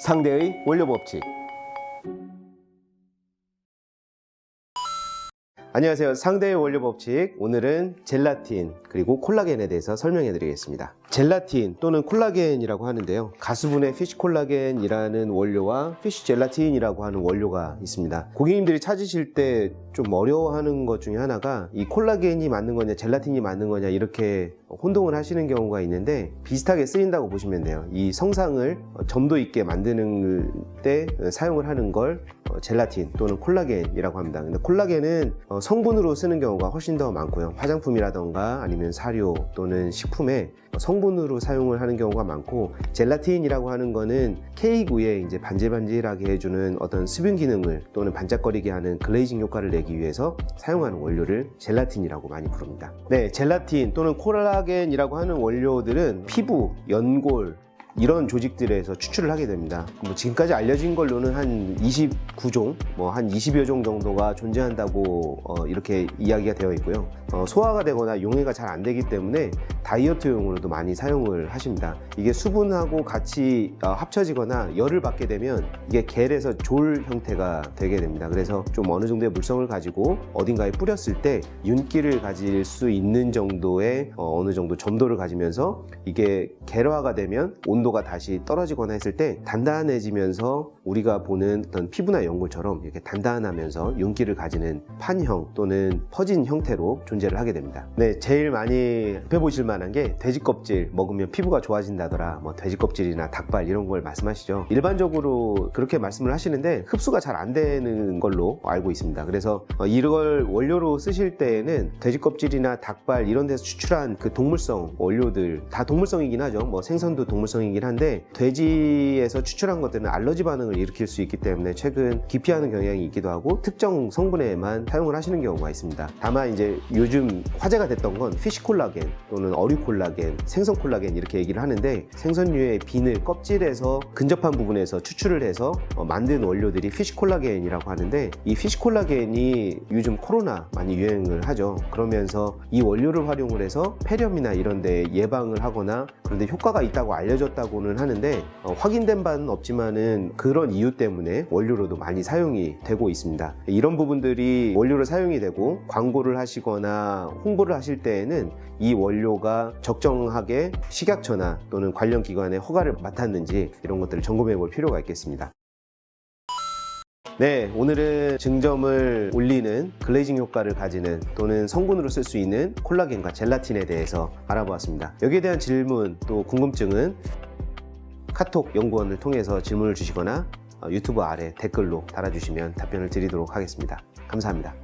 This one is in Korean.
상대의 원료 법칙. 안녕하세요. 상대의 원료 법칙. 오늘은 젤라틴 그리고 콜라겐에 대해서 설명해 드리겠습니다. 젤라틴 또는 콜라겐이라고 하는데요, 가수분해 피쉬 콜라겐이라는 원료와 피쉬 젤라틴이라고 하는 원료가 있습니다. 고객님들이 찾으실 때 좀 어려워하는 것 중에 하나가 이 콜라겐이 맞는 거냐 젤라틴이 맞는 거냐 이렇게 혼동을 하시는 경우가 있는데, 비슷하게 쓰인다고 보시면 돼요. 이 성상을 점도 있게 만드는 때 사용을 하는 걸 젤라틴 또는 콜라겐이라고 합니다. 근데 콜라겐은 성분으로 쓰는 경우가 훨씬 더 많고요. 화장품이라던가 아니면 사료 또는 식품에 성분으로 사용을 하는 경우가 많고, 젤라틴이라고 하는 거는 케이크 위에 이제 반질반질하게 해주는 어떤 수분 기능을 또는 반짝거리게 하는 글레이징 효과를 내기 위해서 사용하는 원료를 젤라틴이라고 많이 부릅니다. 네, 젤라틴 또는 콜라겐이라고 하는 원료들은 피부, 연골 이런 조직들에서 추출을 하게 됩니다. 지금까지 알려진 걸로는 한 29종, 한 20여 종 정도가 존재한다고 이렇게 이야기가 되어 있고요. 소화가 되거나 용해가 잘 안 되기 때문에 다이어트용으로도 많이 사용을 하십니다. 이게 수분하고 같이 합쳐지거나 열을 받게 되면 이게 겔에서 졸 형태가 되게 됩니다. 그래서 좀 어느 정도의 물성을 가지고 어딘가에 뿌렸을 때 윤기를 가질 수 있는 정도의 어느 정도 점도를 가지면서 이게 겔화가 되면 온도가 다시 떨어지거나 했을 때 단단해지면서 우리가 보는 어떤 피부나 연골처럼 이렇게 단단하면서 윤기를 가지는 판형 또는 퍼진 형태로 존재를 하게 됩니다. 네, 제일 많이 배보실 만한 게 돼지 껍질 먹으면 피부가 좋아진다더라, 돼지 껍질이나 닭발 이런 걸 말씀하시죠. 일반적으로 그렇게 말씀을 하시는데 흡수가 잘 안 되는 걸로 알고 있습니다. 그래서 이걸 원료로 쓰실 때에는 돼지 껍질이나 닭발 이런 데서 추출한 그 동물성 원료들, 다 동물성이긴 하죠. 생선도 동물성이긴 한데 돼지에서 추출한 것들은 알러지 반응을 일으킬 수 있기 때문에 최근 기피하는 경향이 있기도 하고 특정 성분에만 사용을 하시는 경우가 있습니다. 다만 이제 요즘 화제가 됐던 건 피쉬 콜라겐 또는 어류 콜라겐, 생선 콜라겐 이렇게 얘기를 하는데, 생선류의 비늘 껍질에서 근접한 부분에서 추출을 해서 만든 원료들이 피쉬 콜라겐이라고 하는데, 이 피쉬 콜라겐이 요즘 코로나 많이 유행을 하죠. 그러면서 이 원료를 활용을 해서 폐렴이나 이런 데 예방을 하거나 그런데 효과가 있다고 알려졌다고는 하는데 확인된 바는 없지만은 그런 이유 때문에 원료로도 많이 사용이 되고 있습니다. 이런 부분들이 원료로 사용이 되고 광고를 하시거나 홍보를 하실 때에는 이 원료가 적정하게 식약처나 또는 관련 기관의 허가를 맡았는지 이런 것들을 점검해 볼 필요가 있겠습니다. 네, 오늘은 증점을 올리는 글레이징 효과를 가지는 또는 성분으로 쓸 수 있는 콜라겐과 젤라틴에 대해서 알아보았습니다. 여기에 대한 질문 또 궁금증은 카톡 연구원을 통해서 질문을 주시거나 유튜브 아래 댓글로 달아주시면 답변을 드리도록 하겠습니다. 감사합니다.